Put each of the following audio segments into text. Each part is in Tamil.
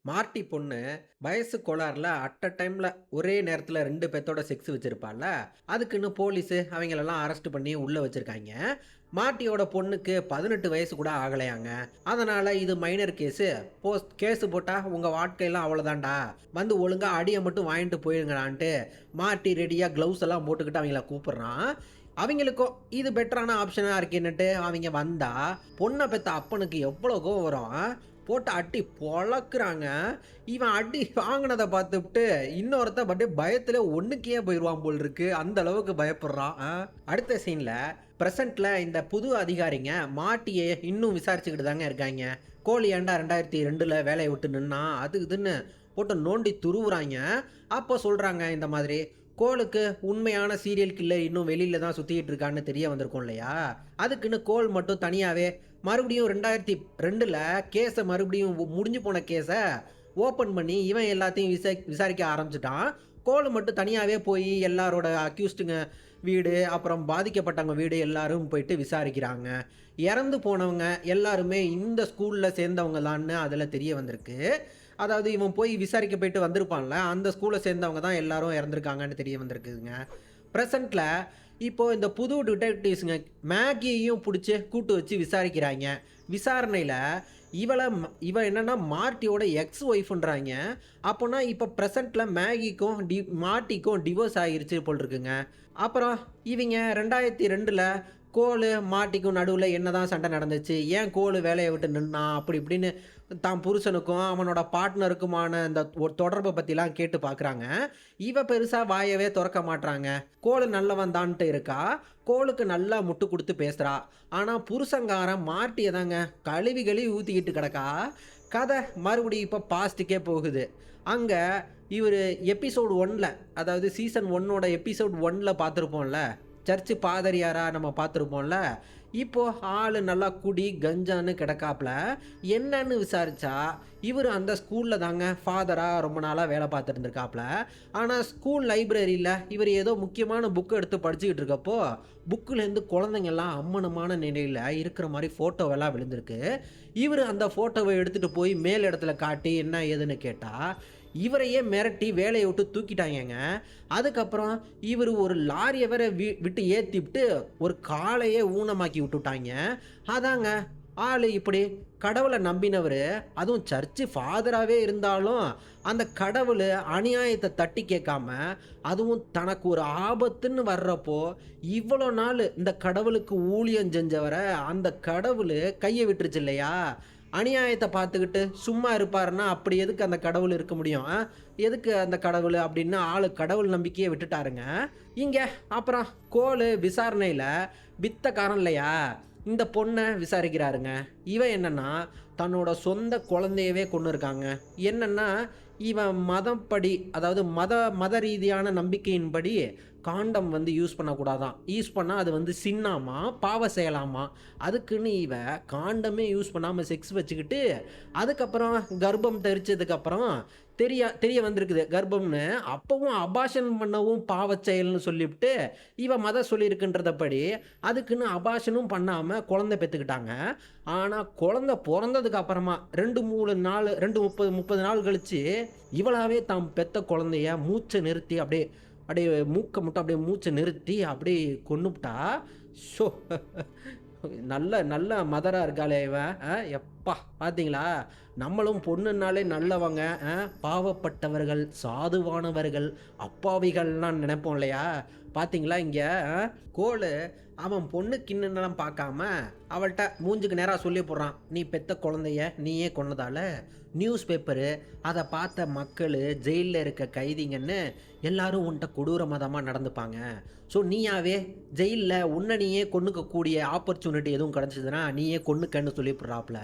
மார்ட்டி பொண்ணு வயசு கோளாறுல அட் அ டைம்ல ஒரே நேரத்துல 2 பேத்தோட செக்ஸ் வச்சிருப்பாள்ல. அதுக்குன்னு போலீஸு அவங்களெல்லாம் அரெஸ்ட் பண்ணி உள்ள வச்சிருக்காய்ங்க. மார்ட்டியோட பொண்ணுக்கு 18 வயசு கூட ஆகலையாங்க. அதனால இது மைனர் கேஸு. கேஸ் போட்டா உங்க வாழ்க்கையெல்லாம் அவ்வளோதான்டா. வந்து ஒழுங்கா அடிய மட்டும் வாங்கிட்டு போயிருங்கடான்ட்டு மார்ட்டி ரெடியா கிளவுஸ் எல்லாம் போட்டுக்கிட்டு அவங்கள கூப்பிடுறான். அவங்களுக்கும் இது பெட்டரான ஆப்ஷனா இருக்கேன்னுட்டு அவங்க வந்தா, பொண்ண பெத்த அப்பனுக்கு எவ்வளோ கோவம் வரும். போட்டு அடி பொளக்குறாங்க. இவன் அடி வாங்குனத பார்த்துப்புட்டு, இன்னொருத்தன் அப்படியே பயத்துல ஒண்ணுக்கே போயிருவான் போல இருக்கு. அந்த அளவுக்கு பயப்படுறான். அடுத்த சீன்ல பிரசன்ட்ல இந்த புது அதிகாரிங்க மாட்டிய இன்னும் விசாரிச்சுக்கிட்டு தாங்க இருக்காய்ங்க. கோழி ஏன்டா 2002ல வேலைய விட்டு நின்னான்? அது இதுன்னு போட்டு நோண்டி துருவுறாய்ங்க. அப்போ சொல்றாங்க இந்த மாதிரி, கோலுக்கு உண்மையான சீரியல் கில்லர் இன்னும் வெளியில தான் சுத்திட்டு இருக்கான்னு தெரிய வந்திருக்கும் இல்லையா? அதுக்குன்னு கோல் மட்டும் தனியாவே மறுபடியும் 2002ல கேஸ மறுபடியும் முடிஞ்சு போன கேஸ ஓப்பன் பண்ணி இவன் எல்லாத்தையும் விசாரிக்க ஆரம்பிச்சுட்டான். கோலு மட்டும் தனியாவே போய் எல்லாரோட அக்யூஸ்டுங்க வீடு, அப்புறம் பாதிக்கப்பட்டவங்க வீடு எல்லாரும் போயிட்டு விசாரிக்கிறாங்க. இறந்து போனவங்க எல்லாருமே இந்த ஸ்கூல்ல சேர்ந்தவங்க தான்னு அதுல தெரிய வந்திருக்கு. அதாவது இவன் போய் விசாரிக்க போயிட்டு வந்திருப்பான்ல, அந்த ஸ்கூலை சேர்ந்தவங்க தான் எல்லாரும் இறந்துருக்காங்கன்னு தெரிய வந்திருக்குதுங்க. ப்ரெசென்ட்ல இப்போ இந்த புது டிடெக்டிவ்ஸுங்க மேகியையும் புடிச்சு கூட்டு வச்சு விசாரிக்கிறாய்ங்க. விசாரணையில இவ என்னன்னா மார்ட்டியோட எக்ஸ் ஒய்ஃப்ன்றாய்ங்க. அப்போனா இப்ப பிரசன்ட்ல மேகிக்கும் மார்ட்டிக்கும் டிவோர்ஸ் ஆகிருச்சு போல் இருக்குங்க. அப்புறம் இவங்க 2002ல கோலு மார்ட்டிக்கும் நடுவுல என்னதான் சண்டை நடந்துச்சு? ஏன் கோலு வேலைய விட்டு நின்னான்? அப்படி இப்படின்னு தான் புருஷனுக்கும் அவனோட பார்ட்னருக்குமான இந்த தொடர்ப பத்திலாம் கேட்டு பார்க்குறாங்க. இவ பெருசா வாயவே தொறக்க மாட்றாங்க. கோலு நல்லவன் தான்ட்டு இருக்கா. கோலுக்கு நல்லா முட்டு குடுத்து பேசுறா. ஆனா புருஷன்காரன் மார்ட்டிய தாங்க கழுவி கழுவி ஊத்திக்கிட்டு கிடக்கா. கதை மறுபடியும் இப்ப பாஸ்ட்டுக்கே போகுது. அங்க இவரு எபிசோட் 1ல, அதாவது சீசன் 1ஓட எபிசோட் 1ல பார்த்துருப்போம்ல. சர்ச்சு பாதிரியாரா நம்ம பார்த்துருப்போம்ல. இப்போ ஆளு நல்லா குடி கஞ்சான்னு கிடக்காப்புல. என்னன்னு விசாரிச்சா இவர் அந்த ஸ்கூல்ல தாங்க ஃபாதரா ரொம்ப நாளா வேலை பார்த்துட்டு இருந்திருக்காப்புல. ஆனா ஸ்கூல் லைப்ரரியில இவர் ஏதோ முக்கியமான புக் எடுத்து படிச்சுக்கிட்டு இருக்கப்போ புக்குலேருந்து குழந்தைங்கள்லாம் அம்மனமான நிலையில இருக்கிற மாதிரி ஃபோட்டோவெல்லாம் விழுந்திருக்கு. இவர் அந்த ஃபோட்டோவை எடுத்துட்டு போய் மேல் இடத்துல காட்டி என்ன ஏதுன்னு கேட்டா இவரையே மிரட்டி வேலையை விட்டு தூக்கிட்டாங்கங்க. அதுக்கப்புறம் இவர் ஒரு லாரியை வேற விட்டு ஏற்றிவிட்டு ஒரு காலையே ஊனமாக்கி விட்டுட்டாங்க. அதாங்க ஆள் இப்படி கடவுளை நம்பினவர், அதுவும் சர்ச்சு ஃபாதராகவே இருந்தாலும் அந்த கடவுள் அநியாயத்தை தட்டி கேட்காம, அதுவும் தனக்கு ஒரு ஆபத்துன்னு வர்றப்போ இவ்வளோ நாள் இந்த கடவுளுக்கு ஊழியம் செஞ்சவரை அந்த கடவுள் கையை விட்டுருச்சு இல்லையா? அநியாயத்தை பார்த்துக்கிட்டு சும்மா இருப்பாருன்னா அப்படி எதுக்கு அந்த கடவுள் இருக்க முடியும்? எதுக்கு அந்த கடவுள் அப்படின்னு ஆளு கடவுள் நம்பிக்கையை விட்டுட்டாருங்க. இங்கே அப்புறம் கோலு விசாரணையில் வித்தக்காரன் இல்லையா, இந்த பொண்ணை விசாரிக்கிறாருங்க. இவன் என்னன்னா தன்னோட சொந்த குழந்தையவே கொண்டு இருக்காங்க. என்னன்னா இவன் மதப்படி, அதாவது மத ரீதியான நம்பிக்கையின்படி காண்டம் வந்து யூஸ் பண்ணக்கூடாதான். யூஸ் பண்ணால் அது வந்து சின்னாமா பாவ செய்யலாமா. அதுக்குன்னு இவன் காண்டமே யூஸ் பண்ணாமல் செக்ஸ் வச்சுக்கிட்டு அதுக்கப்புறம் கர்ப்பம் தெரிச்சதுக்கப்புறம் தெரிய வந்திருக்குது கர்ப்பம்னு. அப்பவும் அபாஷன் பண்ணவும் பாவச் செயல்னு சொல்லிவிட்டு இவன் மதம் சொல்லியிருக்குன்றதப்படி அதுக்குன்னு அபாஷனும் பண்ணாமல் குழந்தை பெற்றுக்கிட்டாங்க. ஆனால் குழந்தை பிறந்ததுக்கு அப்புறமா 30 நாள் கழித்து இவளாவே தாம் பெத்த குழந்தைய மூச்சை நிறுத்தி அப்படியே அப்படியே மூக்கை மட்டும் அப்படியே மூச்சை நிறுத்தி அப்படியே கொன்னுப்ட்டா. ஷோ நல்ல நல்ல மதரா இருக்காளே இவன். எப்பா பார்த்தீங்களா? நம்மளும் பொண்ணுன்னாலே நல்லவங்க, பாவப்பட்டவர்கள், சாதுவானவர்கள், அப்பாவிகள்லாம் நினைப்போம் இல்லையா? பார்த்தீங்களா இங்கே கோலு அவன் பொண்ணுக்கு இன்னும் பார்க்காம அவள்கிட்ட மூஞ்சுக்கு நேராக சொல்லி போடுறான், நீ பெத்த குழந்தைய நீயே கொன்னதால நியூஸ் பேப்பரு அதை பார்த்த மக்கள், ஜெயிலில் இருக்க கைதிங்கன்னு எல்லாரும் உன்கிட்ட கொடூர மதமாக நடந்துப்பாங்க. ஸோ நீயாவே ஜெயிலில் உன்னை நீயே கொன்னுக்கக்கூடிய ஆப்பர்ச்சுனிட்டி எதுவும் கிடச்சிதுன்னா நீயே கொன்னுக்கன்னு சொல்லிவிட்றாப்புல.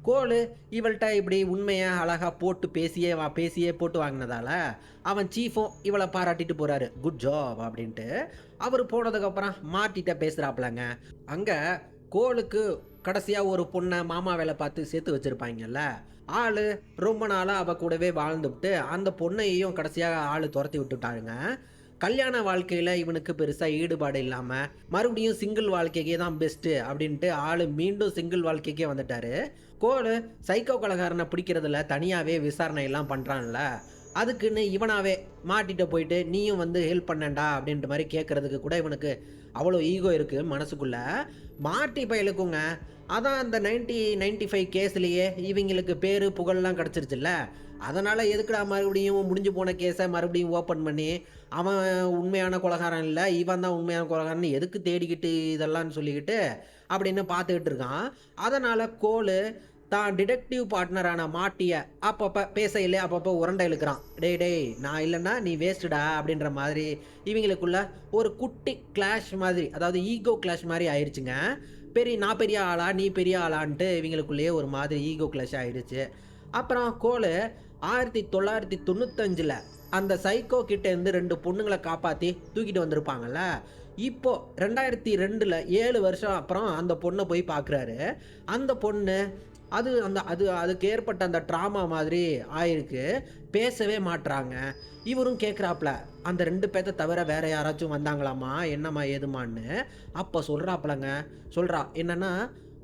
கோலு இவள்கிட்ட இப்படி உண்மையை அழகாக போட்டு பேசியே போட்டு வாங்கினதால அவன் சீஃபும் இவளை பாராட்டிட்டு போகிறாரு, குட் ஜாப் அப்படின்ட்டு. அவர் போனதுக்கப்புறம் மார்ட்டிகிட்ட பேசுகிறாப்புலங்க. அங்கே கோலுக்கு கடைசியாக ஒரு பொண்ணை மாமா வேலை பார்த்து சேர்த்து வச்சுருப்பாங்கல்ல, ஆள் ரொம்ப நாளாக அவள் கூடவே வாழ்ந்துவிட்டு அந்த பொண்ணையும் கடைசியாக ஆள் துரத்தி விட்டுட்டாருங்க. கல்யாண வாழ்க்கையில் இவனுக்கு பெருசாக ஈடுபாடு இல்லாமல் மறுபடியும் சிங்கிள் வாழ்க்கைக்கே தான் பெஸ்ட்டு அப்படின்ட்டு ஆள் மீண்டும் சிங்கிள் வாழ்க்கைக்கே வந்துட்டார். கோலு சைக்கோ கொலைகாரனை பிடிக்கிறதுல தனியாகவே விசாரணை எல்லாம் பண்ணுறான்ல, அதுக்குன்னு இவனாவே மாட்டிட்ட போயிட்டு நீயும் வந்து ஹெல்ப் பண்ணேன்டா அப்படின்ற மாதிரி கேட்கறதுக்கு கூட இவனுக்கு அவ்வளோ ஈகோ இருக்குது மனசுக்குள்ள. மாட்டி பயலுக்குங்க அதான் அந்த 95 கேஸ்லேயே இவங்களுக்கு பேர் புகழ்லாம் கிடச்சிருச்சுல்ல, அதனால் எதுக்குடா மறுபடியும் முடிஞ்சு போன கேஸை மறுபடியும் ஓப்பன் பண்ணி அவன் உண்மையான கொலைகாரன் இல்லை இவன் தான் உண்மையான கொலைகாரன் எதுக்கு தேடிக்கிட்டு இதெல்லாம் சொல்லிக்கிட்டு அப்படின்னு பார்த்துக்கிட்டு இருக்கான். அதனால் கோலு தான் டிடெக்டிவ் பார்ட்னரான மாட்டிய அப்பப்போ பேசையிலே அப்பப்போ உரண்டை இழுக்கிறான். டேய் டேய் நான் இல்லைன்னா நீ வேஸ்ட்டுடா அப்படின்ற மாதிரி இவங்களுக்குள்ள ஒரு குட்டி கிளாஷ் மாதிரி, அதாவது ஈகோ கிளாஷ் மாதிரி ஆயிடுச்சுங்க. நான் பெரிய ஆளா நீ பெரிய ஆளான்ட்டு இவங்களுக்குள்ளேயே ஒரு மாதிரி ஈகோ கிளாஷ் ஆயிடுச்சு. அப்புறம் கோலு 1995 அந்த சைக்கோ கிட்டேருந்து 2 பொண்ணுங்களை காப்பாற்றி தூக்கிட்டு வந்திருப்பாங்கல்ல, இப்போ 2002 7 வருஷம் அப்புறம் அந்த பொண்ணை போய் பார்க்குறாரு. அந்த பொண்ணு அதுக்கு ஏற்பட்ட அந்த ட்ராமா மாதிரி ஆயிருக்கு. பேசவே மாட்றாங்க. இவரும் கேட்குறாப்புல அந்த 2 பேர்த்த தவிர வேற யாராச்சும் வந்தாங்களாமா என்னம்மா ஏதுமான்னு. அப்போ சொல்கிறா என்னன்னா,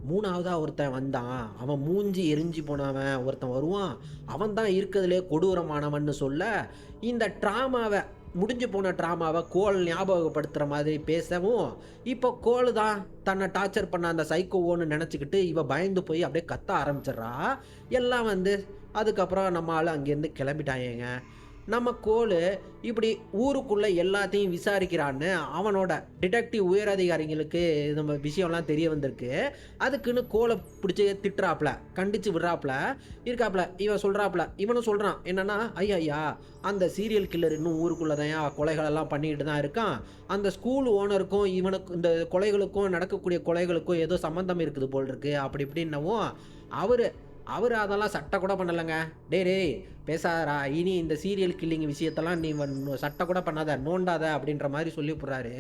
3ஆவதா ஒருத்தன் வந்தான், அவன் மூஞ்சி எரிஞ்சு போனவன் ஒருத்தன் வருவான், அவன் தான் இருக்கிறதுலே கொடூரமானவன்னு சொல்ல, இந்த ட்ராமாவை முடிஞ்சு போன ட்ராமாவை கோல் ஞாபகப்படுத்துகிற மாதிரி பேசவும், இப்போ கோல் தான் தன்னை டார்ச்சர் பண்ண அந்த சைக்கோவோன்னு நினச்சிக்கிட்டு இவ பயந்து போய் அப்படியே கத்த ஆரம்பிச்சிட்றா. எல்லாம் வந்து அதுக்கப்புறம் நம்ம ஆள் அங்கேருந்து கிளம்பிட்டாயேங்க. நம்ம கோலு இப்படி ஊருக்குள்ளே எல்லாத்தையும் விசாரிக்கிறான்னு அவனோட டிடெக்டிவ் உயரதிகாரிங்களுக்கு நம்ம விஷயம்லாம் தெரிய வந்திருக்கு. அதுக்குன்னு கோலை பிடிச்சி திட்டுறாப்புல, கண்டித்து விடுறாப்புல இருக்காப்புல. இவனும் சொல்கிறான் என்னன்னா, ஐயா அந்த சீரியல் கில்லர் இன்னும் ஊருக்குள்ளே தான் கொலைகளெல்லாம் பண்ணிக்கிட்டு தான் இருக்கான். அந்த ஸ்கூல் ஓனருக்கும் இவனுக்கு இந்த கொலைகளுக்கும் நடக்கக்கூடிய கொலைகளுக்கும் ஏதோ சம்மந்தம் இருக்குது போல் இருக்கு அப்படி இப்படின்னவும் அவர் அதெல்லாம் சட்டை கூட பண்ணலைங்க. டேய் பேசாதரா, இனி இந்த சீரியல் கில்லிங் விஷயத்தெல்லாம் நீ சட்டை கூட பண்ணாத, நோண்டாத அப்படின்ற மாதிரி சொல்லி போடுறாரு.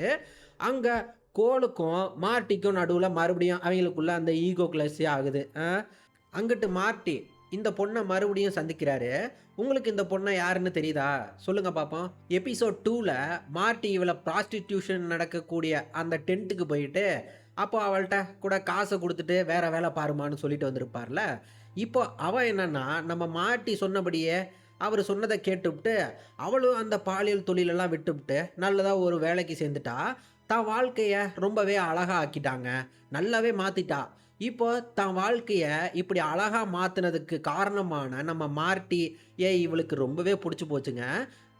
அங்கே கோலுக்கும் மார்ட்டிக்கும் நடுவில் மறுபடியும் அவங்களுக்குள்ள அந்த ஈகோ கிளாஸே ஆகுது. அங்கிட்டு மார்ட்டி இந்த பொண்ணை மறுபடியும் சந்திக்கிறாரு. உங்களுக்கு இந்த பொண்ணை யாருன்னு தெரியுதா சொல்லுங்க பார்ப்போம். எபிசோட் 2ல் மார்ட்டி இவளை ப்ராஸ்டிடியூஷன் நடக்கக்கூடிய அந்த டென்ட்டுக்கு போயிட்டு அப்போ அவள்கிட்ட கூட காசை கொடுத்துட்டு வேற வேலை பாருமான்னு சொல்லிட்டு வந்திருப்பார்ல. இப்போ அவள் என்னன்னா நம்ம மாட்டி சொன்னபடியே அவர் சொன்னதை கேட்டுவிட்டு அவளும் அந்த பாலியல் தொழிலெல்லாம் விட்டுவிட்டு நல்லதாக ஒரு வேலைக்கு சேர்ந்துட்டா. தான் வாழ்க்கையை ரொம்பவே அழகாக ஆக்கிட்டாங்க, நல்லாவே மாற்றிட்டா. இப்போ தான் வாழ்க்கையை இப்படி அழகாக மாற்றினதுக்கு காரணமான நம்ம மார்ட்டி இவளுக்கு ரொம்பவே பிடிச்சி போச்சுங்க.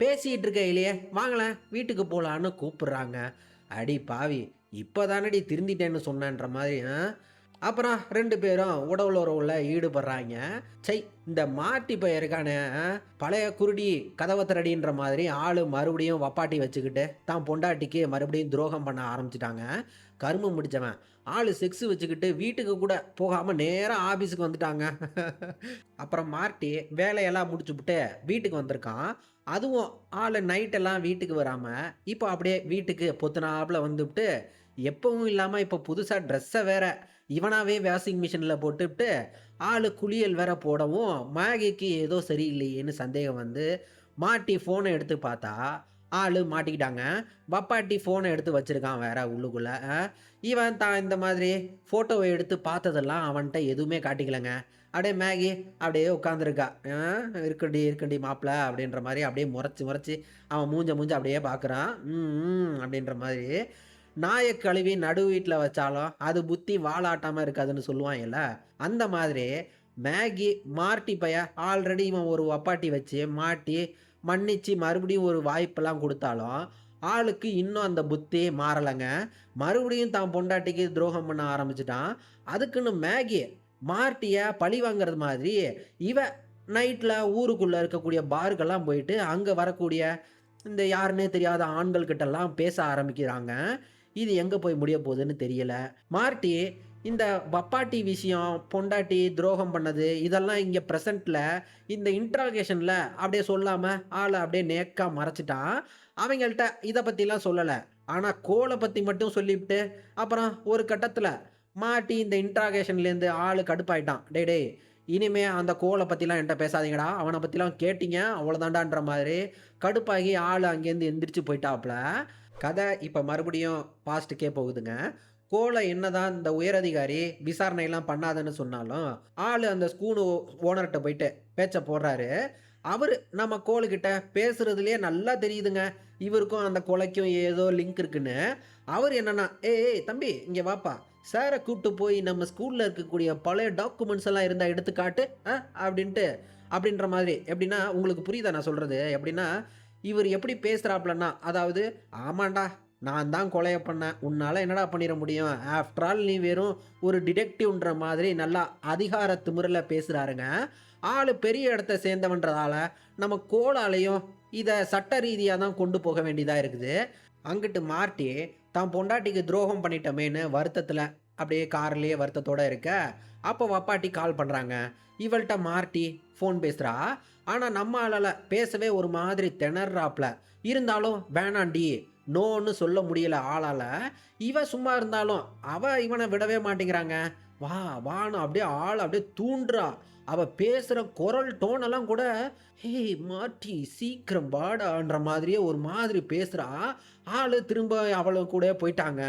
பேசிகிட்டு இருக்கையிலேயே வாங்களேன் வீட்டுக்கு போகலான்னு கூப்பிட்றாங்க. அடி பாவி இப்போ தானடி திருந்திட்டேன்னு சொன்னன்ற மாதிரி. அப்புறம் 2 பேரும் உடல் உறவில் ஈடுபடுறாங்க. இந்த மாட்டி பையருக்கான பழைய குருடி கதவை திரடின்ற மாதிரி ஆள் மறுபடியும் வப்பாட்டி வச்சுக்கிட்டு தான் பொண்டாட்டிக்கு மறுபடியும் துரோகம் பண்ண ஆரம்பிச்சிட்டாங்க. கரும்பு முடித்தவன் ஆள் செக்ஸ் வச்சுக்கிட்டு வீட்டுக்கு கூட போகாமல் நேராக ஆஃபீஸுக்கு வந்துட்டாங்க. அப்புறம் மார்ட்டி வேலையெல்லாம் முடிச்சுவிட்டு வீட்டுக்கு வந்திருக்கான். அதுவும் ஆள் நைட்டெல்லாம் வீட்டுக்கு வராமல் இப்போ அப்படியே வீட்டுக்கு பொத்துனாப்பில் வந்துவிட்டு எப்பவும் இல்லாமல் இப்போ புதுசாக ட்ரெஸ்ஸை வேற இவனாவே வாஷிங் மிஷினில் போட்டுவிட்டு ஆள் குளியல் வேற போடவும் மேகிக்கு ஏதோ சரியில்லையேன்னு சந்தேகம் வந்து மாட்டி ஃபோனை எடுத்து பார்த்தா ஆள் மாட்டிக்கிட்டாங்க. வப்பாட்டி ஃபோனை எடுத்து வச்சுருக்கான் வேற உள்ளுக்குள்ளே. இவன் தான் இந்த மாதிரி ஃபோட்டோவை எடுத்து பார்த்ததெல்லாம் அவன்கிட்ட எதுவுமே காட்டிக்கலைங்க. அப்படியே மேகி அப்படியே உட்காந்துருக்கா. இருக்கண்டி மாப்பிள்ள அப்படின்ற மாதிரி அப்படியே முறைச்சி அவன் மூஞ்ச அப்படியே பார்க்குறான். அப்படின்ற மாதிரி நாயை கழுவி நடு வீட்டில் வச்சாலும் அது புத்தி வாலாட்டாமல் இருக்காதுன்னு சொல்லுவாங்கல்ல, அந்த மாதிரி மேகி மார்ட்டி பைய ஆல்ரெடி இவன் ஒரு வப்பாட்டி வச்சு மாட்டி மன்னிச்சு மறுபடியும் ஒரு வாய்ப்பெல்லாம் கொடுத்தாலும் ஆளுக்கு இன்னும் அந்த புத்தி மாறலைங்க. மறுபடியும் தான் பொண்டாட்டிக்கு துரோகம் பண்ண ஆரம்பிச்சிட்டான். அதுக்குன்னு மேகி மார்ட்டியை பழி வாங்கிறது மாதிரி இவ நைட்டில் ஊருக்குள்ளே இருக்கக்கூடிய பாருக்கெல்லாம் போயிட்டு அங்கே வரக்கூடிய இந்த யாருன்னே தெரியாத ஆண்கள் கிட்டெல்லாம் பேச ஆரம்பிக்கிறாங்க. இது எங்கே போய் முடிய போகுதுன்னு தெரியல. மார்ட்டி இந்த பப்பாட்டி விஷயம் பொண்டாட்டி துரோகம் பண்ணது இதெல்லாம் இங்கே ப்ரெசண்ட்டில் இந்த இன்ட்ராகேஷனில் அப்படியே சொல்லாமல் ஆளை அப்படியே நேக்காக மறைச்சிட்டான். அவங்கள்ட்ட இதை பற்றிலாம் சொல்லலை, ஆனால் கோலை பற்றி மட்டும் சொல்லிவிட்டு அப்புறம் ஒரு கட்டத்தில் மாட்டி இந்த இன்ட்ராகேஷன்லேருந்து ஆள் கடுப்பாயிட்டான். டேய் இனிமே அந்த கோலை பற்றிலாம் என்கிட்ட பேசாதீங்கடா, அவனை பற்றிலாம் கேட்டிங்க அவ்வளோதாண்டான்ற மாதிரி கடுப்பாகி ஆள் அங்கேருந்து எந்திரிச்சு போயிட்டாப்புல. கதை இப்போ மறுபடியும் பாஸ்ட்டுக்கே போகுதுங்க. கோல என்னதான் இந்த உயரதிகாரி விசாரணைலாம் பண்ணாதன்னு சொன்னாலும், ஆளு அந்த ஸ்கூல் ஓனர்ட்ட போயிட்டு பேச்ச போடுறாரு. அவரு நம்ம கோலுகிட்ட பேசுறதுலயே நல்லா தெரியுதுங்க. இவருக்கும் அந்த கொலைக்கும் ஏதோ லிங்க் இருக்குன்னு. அவரு என்னன்னா, "ஏய் ஏய் தம்பி இங்க வாப்பா. சார கூப்ட்டு போய் நம்ம ஸ்கூல்ல இருக்கக்கூடிய பழைய டாக்குமெண்ட்ஸ் எல்லாம் இருந்தா எடுத்து காட்டு" அப்படின்ட்டு அப்படின்ற மாதிரி. எப்படின்னா உங்களுக்கு புரியுதா நான் சொல்றது? எப்படின்னா, இவரு எப்படி பேசுறாப்லன்னா, அதாவது "ஆமான்டா நான் தான் கொலைய பண்ணேன். உன்னால என்னடா பண்ணிற முடியும்? ஆஃப்டர் ஆல் நீ வெறும் ஒரு டிடெக்டிவ்ன்ற மாதிரி நல்லா அதிகார திமிருல பேசுறாருங்க. ஆளு பெரிய இடத்த சேர்ந்தவன்றதால, நம்ம கோலாலயும் இத சட்ட ரீதியா தான் கொண்டு போக வேண்டியதா இருக்குது. அங்கிட்டு மார்ட்டி, தான் பொண்டாட்டிக்கு துரோகம் பண்ணிட்டோமேன்னு வருத்தத்துல, அப்படியே கார்லயே வருத்தத்தோட இருக்க, அப்போ வப்பாட்டி கால் பண்றாங்க. இவள்ட்ட மார்ட்டி ஃபோன் பேசுறா. ஆனா நம்ம ஆளால பேசவே ஒரு மாதிரி திணர்றாப்ல. இருந்தாலும் வேணாண்டி, நோன்னு சொல்ல முடியல ஆளால. இவ சும்மா இருந்தாலும், அவ இவன விடவே மாட்டேங்கிறாங்க. வா வான்னு அப்படியே ஆள அப்படியே தூண்டுறா. அவ பேசுற குரல் டோன் எல்லாம் கூட, "ஹேய் மார்ட்டி சீக்கிரம் வாடான்ற" மாதிரியே ஒரு மாதிரி பேசுறா. ஆளு திரும்ப அவள கூடயே போயிட்டாங்க.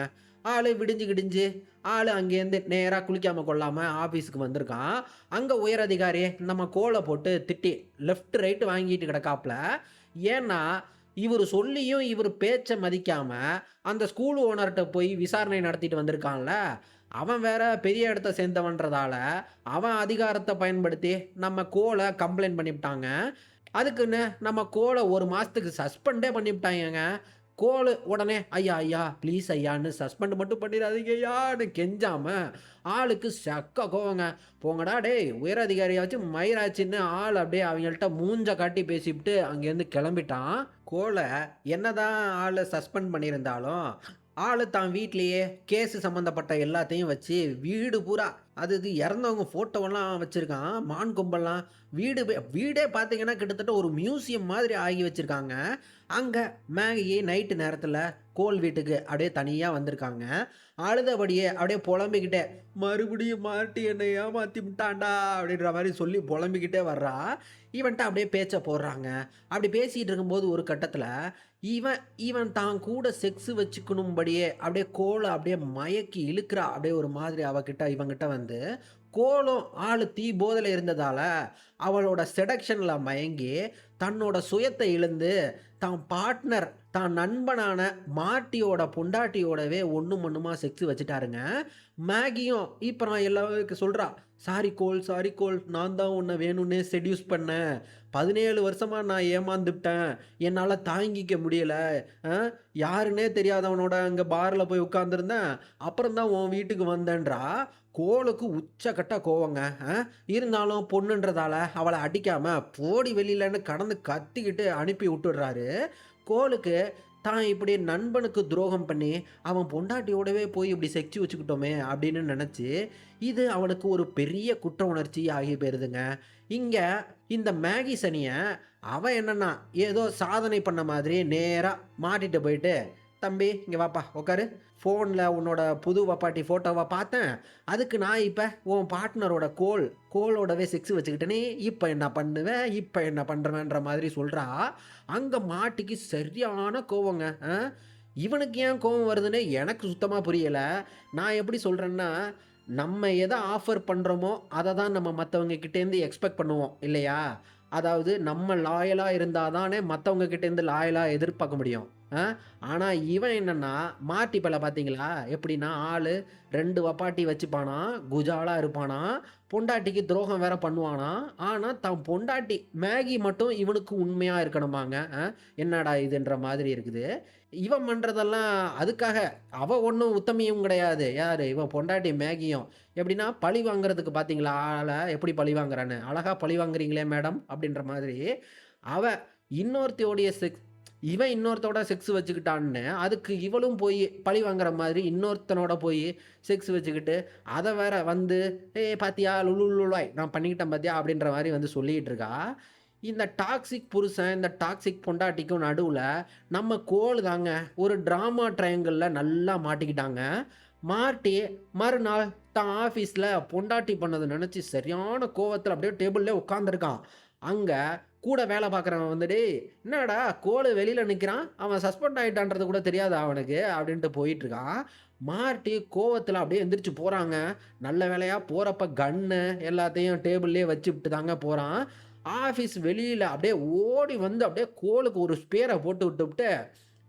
ஆளு விடிஞ்சு கிடிஞ்சு, ஆளு அங்கேருந்து நேரா குளிக்காம கொள்ளாம ஆஃபீஸுக்கு வந்திருக்கான். அங்க உயர் அதிகாரி நம்ம கோல போட்டு திட்டி, லெஃப்ட் ரைட் வாங்கிட்டு கிடக்காப்ல. ஏன்னா, இவரு சொல்லியும் இவரு பேச்ச மதிக்காம, அந்த ஸ்கூல் ஓனர்ட்ட போய் விசாரணை நடத்திட்டு வந்திருக்கான்ல, அவன் வேற பெரிய இடத்த சேர்ந்தவன்றதால, அவன் அதிகாரத்த பயன்படுத்தி நம்ம கோல கம்ப்ளைண்ட் பண்ணிப்புட்டாங்க. அதுக்குன்னு நம்ம கோல 1 மாசத்துக்கு சஸ்பெண்டே பண்ணிப்புட்டாய்ங்கங்க. கோலு உடனே, "ஐயா, ஐயா, ப்ளீஸ் ஐயான்னு சஸ்பெண்ட் மட்டும் பண்ணிறாதீங்க ஐயான்னு" கெஞ்சாம, ஆளுக்கு செக்க கோவங்க. "போங்கடா டேய் உயர் அதிகாரியாச்சும் மயிராச்சுன்னு" ஆள் அப்படியே அவிங்கள்ட்ட மூஞ்ச காட்டி பேசிப்புட்டு அங்கேருந்து கெளம்பிட்டான். கோல என்னதான் ஆள சஸ்பெண்ட் பண்ணியிருந்தாலும், ஆளு தான் வீட்லயே கேஸ் சம்மந்தப்பட்ட எல்லாத்தையும் வச்சு வீடு பூரா அது இது இறந்தவங்க ஃபோட்டோவெல்லாம் வச்சிருக்கான். மான் கொம்பெல்லாம் வீடே பார்த்தீங்கன்னா, கிட்டத்தட்ட ஒரு மியூசியம் மாதிரி ஆகி வச்சிருக்காங்க. அங்க மேகி நைட்டு நேரத்தில கோல் வீட்டுக்கு அப்படியே தனியா வந்திருக்காங்க. அழுதபடியே அப்படியே புலம்பிக்கிட்டே, "மறுபடியும் மாட்டி என்னை ஏமாத்தி விட்டான்டா" அப்படின்ற மாரி சொல்லி புலம்பிக்கிட்டே வர்றா. இவன்ட்ட அப்படியே பேச்ச போடுறாங்க. அப்படி பேசிட்டு இருக்கும்போது ஒரு கட்டத்தில, இவன் இவன் தான் கூட செக்ஸ் வச்சுக்கணும்படியே அப்படியே கோல அப்படியே மயக்கி இழுக்கிறா. அப்படியே ஒரு மாதிரி அவகிட்ட இவன்கிட்ட வந்து. கோலும் ஆளு தீ போதையில இருந்ததால, அவளோட செடக்ஷன்ல மயங்கி, தன்னோட சுயத்த இழந்து, தான் பார்ட்னர், தான் நண்பனான மார்ட்டியோட பொண்டாட்டியோடவே ஒண்ணும் மண்ணுமா செக்ஸ் வச்சுட்டாருங்க. மேகியும் இப்ப எல்லாருக்கும் சொல்றா, "சாரி கோல், சாரி கோல். நான் தான் உன்ன வேணும்னே செட்யூஸ் பண்ணேன். 17 வருஷமா நான் ஏமாந்துப்ட்டேன். என்னால தாங்கிக்க முடியல. அ யாருன்னே தெரியாதவனோட அங்க பார்ல போய் உட்கார்ந்திருந்தேன். அப்புறம் தான் உன் வீட்டுக்கு வந்தேன்றா." கோலுக்கு உச்சக்கட்ட கோவங்க. அ இருந்தாலும் பொண்ணுன்றதால அவள அடிக்காம, "போடி வெளிலன்னு" கடந்து கத்திக்கிட்டு அனுப்பி விட்டுடுறாரு. கோலுக்கு தான் இப்படி நண்பனுக்கு துரோகம் பண்ணி, அவன் பொண்டாட்டியோடவே போய் இப்படி செக்ஸ் வச்சுக்கிட்டோமே அப்படின்னு நெனச்சு, இது அவனுக்கு ஒரு பெரிய குற்ற உணர்ச்சி ஆகி போயிருதுங்க. இங்க இந்த மேகி சனிய, அவன் என்னன்னா, ஏதோ சாதனை பண்ண மாதிரி நேரா மாட்டிட்டு போயிட்டு, "தம்பி இங்க வாப்பா உட்காரு. ஃபோன்ல உன்னோட புது வப்பாட்டி ஃபோட்டோவ பார்த்தேன். அதுக்கு நான் இப்ப உன் பார்ட்னரோட கோலோடவே செக்ஸ் வச்சுக்கிட்டேனே. இப்ப என்ன பண்ணுவ? இப்ப என்ன பண்றவன்ற" மாதிரி சொல்றா. அங்க மாட்டிக்கு சரியான கோவங்க. இவனுக்கு ஏன் கோவம் வருதுன்னு எனக்கு சுத்தமா புரியல. நான் எப்படி சொல்றேன்னா, நம்ம எத ஆஃபர் பண்றோமோ, அத தான் நம்ம மத்தவங்க கிட்டேருந்து எக்ஸ்பெக்ட் பண்ணுவோம் இல்லையா? அதாவது நம்ம லாயலா இருந்தா தானே மத்தவங்க கிட்டேருந்து லாயலா எதிர்பார்க்க முடியும். அ ஆனா இவன் என்னன்னா, மாட்டி பயல பார்த்தீங்களா? எப்படின்னா ஆளு 2 வப்பாட்டி வச்சுப்பானாம், குஜாலா இருப்பானாம், பொண்டாட்டிக்கு துரோகம் வேற பண்ணுவானாம். ஆனா தான் பொண்டாட்டி மேகி மட்டும் இவனுக்கு உண்மையா இருக்கணுமாங்க. என்னடா இதுன்ற மாதிரி இருக்குது. இவன் பண்றதெல்லாம் அதுக்காக, அவ ஒண்ணும் உத்தமியும் கிடையாது. யாரு? இவன் பொண்டாட்டி மேகியும். எப்படின்னா, பழி வாங்குறதுக்கு பார்த்தீங்களா ஆள எப்படி பழி வாங்குறான்னு. "அழகா பழி வாங்குறீங்களே மேடம்" அப்படின்ற மாதிரி. அவ இன்னொருத்தியோடைய இவன் இன்னொருத்தனோட செக்ஸ் வச்சுக்கிட்டான்னு, அதுக்கு இவளும் போயி பழி வாங்குற மாதிரி இன்னொருத்தனோட போயி செக்ஸ் வச்சுக்கிட்டு, அத வேற வந்து, "ஏய் பாத்தியா லுலுலுலாய் நான் பண்ணிக்கிட்டேன் பாத்தியா" அப்படின்ற மாரி வந்து சொல்லிட்டு இருக்கா. இந்த டாக்ஸிக் புருஷன், இந்த டாக்ஸிக் பொண்டாட்டிக்கும் நடுவுல நம்ம கோலு தாங்க ஒரு டிராமா ட்ரையாங்கிள்ல நல்லா மாட்டிக்கிட்டாங்க. மாட்டி மறுநாள் தான் ஆஃபீஸ்ல பொண்டாட்டி பண்ணத நெனச்சு சரியான கோவத்துல அப்படியே டேபிள்லயே உட்கார்ந்திருக்கான். அங்கே கூட வேலை பார்க்குறவன் வந்து, "டேய் என்னடா கோலு வெளியில் நிற்கிறான், அவன் சஸ்பெண்ட் ஆகிட்டான்றது கூட தெரியாதா அவனுக்கு?" அப்படின்ட்டு போயிட்டுருக்கான். மார்ட்டி கோவத்தில் அப்படியே எந்திரிச்சு போகிறாங்க. நல்ல வேலையாக போகிறப்ப கன்னு எல்லாத்தையும் டேபிள்லேயே வச்சுவிட்டு தாங்க போகிறான். ஆஃபீஸ் வெளியில் அப்படியே ஓடி வந்து அப்படியே கோலுக்கு ஒரு ஸ்பேரை போட்டு விட்டுவிட்டு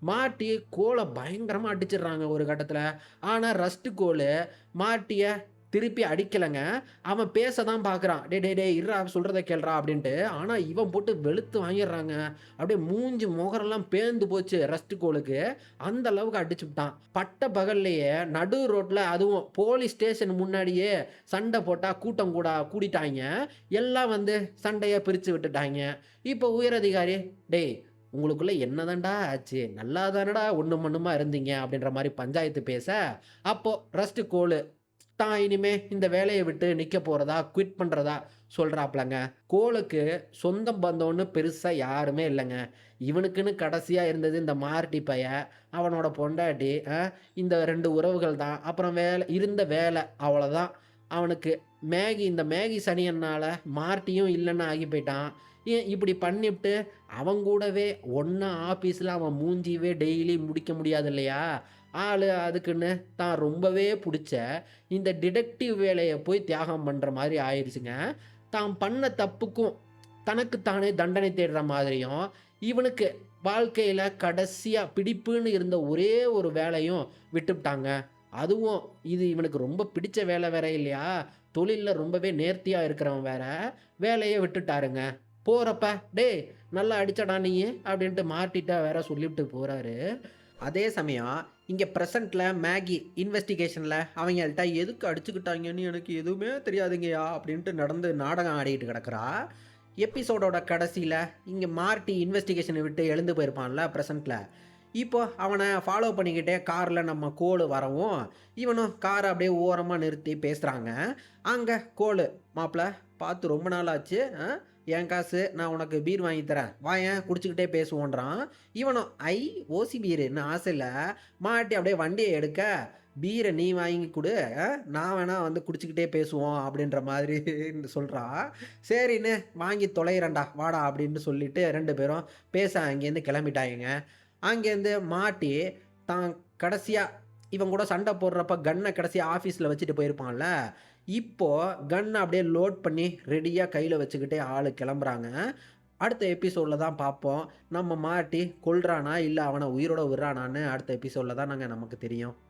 மாட்டி கோல பயங்கரமா அடிச்சிடுறாங்க ஒரு கட்டத்துல. ஆனா ரஸ்ட் கோலு மாட்டிய திருப்பி அடிக்கலங்க. அவன் பேச தான் பார்க்குறான். "டேய் டேய் டேய் இருடா சொல்றத கேளுடா" அப்படின்ட்டு. ஆனா இவன் போட்டு வெளுத்து வாங்கிடுறாங்க. அப்படியே மூஞ்சி முகரெல்லாம் பேந்து போச்சு ரஸ்ட் கோலுக்கு. அந்த அளவுக்கு அடிச்சுப்புட்டான். பட்ட பகல்லேயே நடு ரோட்ல அதுவும் போலீஸ் ஸ்டேஷன் முன்னாடியே சண்டை போட்டா கூட்டம் கூடிட்டாய்ங்க. எல்லாம் வந்து சண்டைய பிரிச்சு விட்டுட்டாய்ங்க. இப்போ உயரதிகாரி, "டேய் உங்களுக்குள்ள என்னதான்டா ஆச்சு? நல்லா தானடா ஒண்ணும் மண்ணுமா இருந்தீங்க" அப்படின்ற மாரி பஞ்சாயத்து பேச, அப்போ ரஸ்ட் கோலு தான் இனிமே இந்த வேலைய விட்டு நிக்க போறதா, குவிட் பண்றதா சொல்றாப்லங்க. கோலுக்கு சொந்தம் பந்தம்ன்னு பெருசா யாருமே இல்லங்க. இவனுக்குன்னு கடைசியா இருந்தது இந்த மார்ட்டி பையன், அவனோட பொண்டாட்டி, இந்த 2 உறவுகள் தான். அப்புறம் இருந்த வேலை அவ்வளோதான். அவனுக்கு இந்த மேகி சனியன்னால மார்ட்டியும் இல்லன்னு ஆகி போயிட்டான். ஏன் இப்படி பண்ணிப்புட்டு அவன் கூடவே ஒண்ணா ஆஃபீஸ்ல அவன் மூஞ்சியவே டெய்லி முடிக்க முடியாது இல்லையா? ஆளு அதுக்குன்னு தான் ரொம்பவே புடிச்ச இந்த டிடெக்டிவ் வேலைய போய் தியாகம் பண்ற மாரி ஆயிருச்சுங்க. தான் பண்ண தப்புக்கும் தனக்கு தானே தண்டனை தேடுற மாதிரியும், இவனுக்கு வாழ்க்கையில கடைசியா பிடிப்புன்னு இருந்த ஒரே ஒரு வேலையும் விட்டுப்புட்டாங்க. அதுவும் இது இவனுக்கு ரொம்ப பிடிச்ச வேலை வேற இல்லையா? தொழில்ல ரொம்பவே நேர்த்தியா இருக்கிறவன் வேற, வேலைய விட்டுட்டாருங்க. போறப்ப, "டேய் நல்லா அடிச்சடா நீயு" அப்படின்ட்டு மார்ட்டிட்ட வேற சொல்லிப்புட்டு போறாரு. அதே சமயம் இங்க பிரசன்ட்ல மேகி இன்வெஸ்டிகேஷன்ல அவங்கள்ட்ட எதுக்கு அடிச்சுக்கிட்டாங்கன்னு எனக்கு எதுவுமே தெரியாதுங்கய்யா அப்படின்ட்டு நடந்து நாடகம் ஆடிட்டு கிடக்குறா. எபிசோடோட கடைசியில இங்க மார்ட்டி இன்வெஸ்டிகேஷனை விட்டு எழுந்து போயிருப்பான்ல பிரசன்ட்ல. இப்போ அவனை ஃபாலோ பண்ணிக்கிட்டே கார்ல நம்ம கோலு வரவும் இவனும் காரை அப்படியே ஓரமா நிறுத்தி பேசுறாங்க. அங்க கோலு, "மாப்ள பார்த்து ரொம்ப நாள் ஆச்சு. என் காசு நான் உனக்கு பீர் வாங்கி தரேன். வாயேன் குடிச்சுக்கிட்டே பேசுவோன்றான்." இவனும் ஓசி பீருன்னு ஆசையில் மாட்டி அப்படியே வண்டியை எடுக்க, "பீரை நீ வாங்கி கொடு, நான் வேணா வந்து குடிச்சுக்கிட்டே பேசுவோம்" அப்படின்ற மாதிரி சொல்கிறான். சரின்னு வாங்கி தொலைகிறேன்டா வாடா அப்படின்னு சொல்லிட்டு 2 பேரும் பேச அங்கேருந்து கிளம்பிட்டாங்க. அங்கேருந்து மாட்டி தான் கடைசியா இவன் கூட சண்டை போடுறப்ப கன்னை கடைசியா ஆஃபீஸில் வச்சுட்டு போயிருப்பான்ல, இப்போ கன்னை அப்படியே லோட் பண்ணி ரெடியாக கையில் வச்சுக்கிட்டே ஆள் கிளம்புறாங்க. அடுத்த எபிசோடில் தான் பார்ப்போம். நம்ம மாட்டி கொல்றானா இல்லை அவனை உயிரோட விடுறானான்னு அடுத்த எபிசோடில் தான் நமக்கு தெரியும்.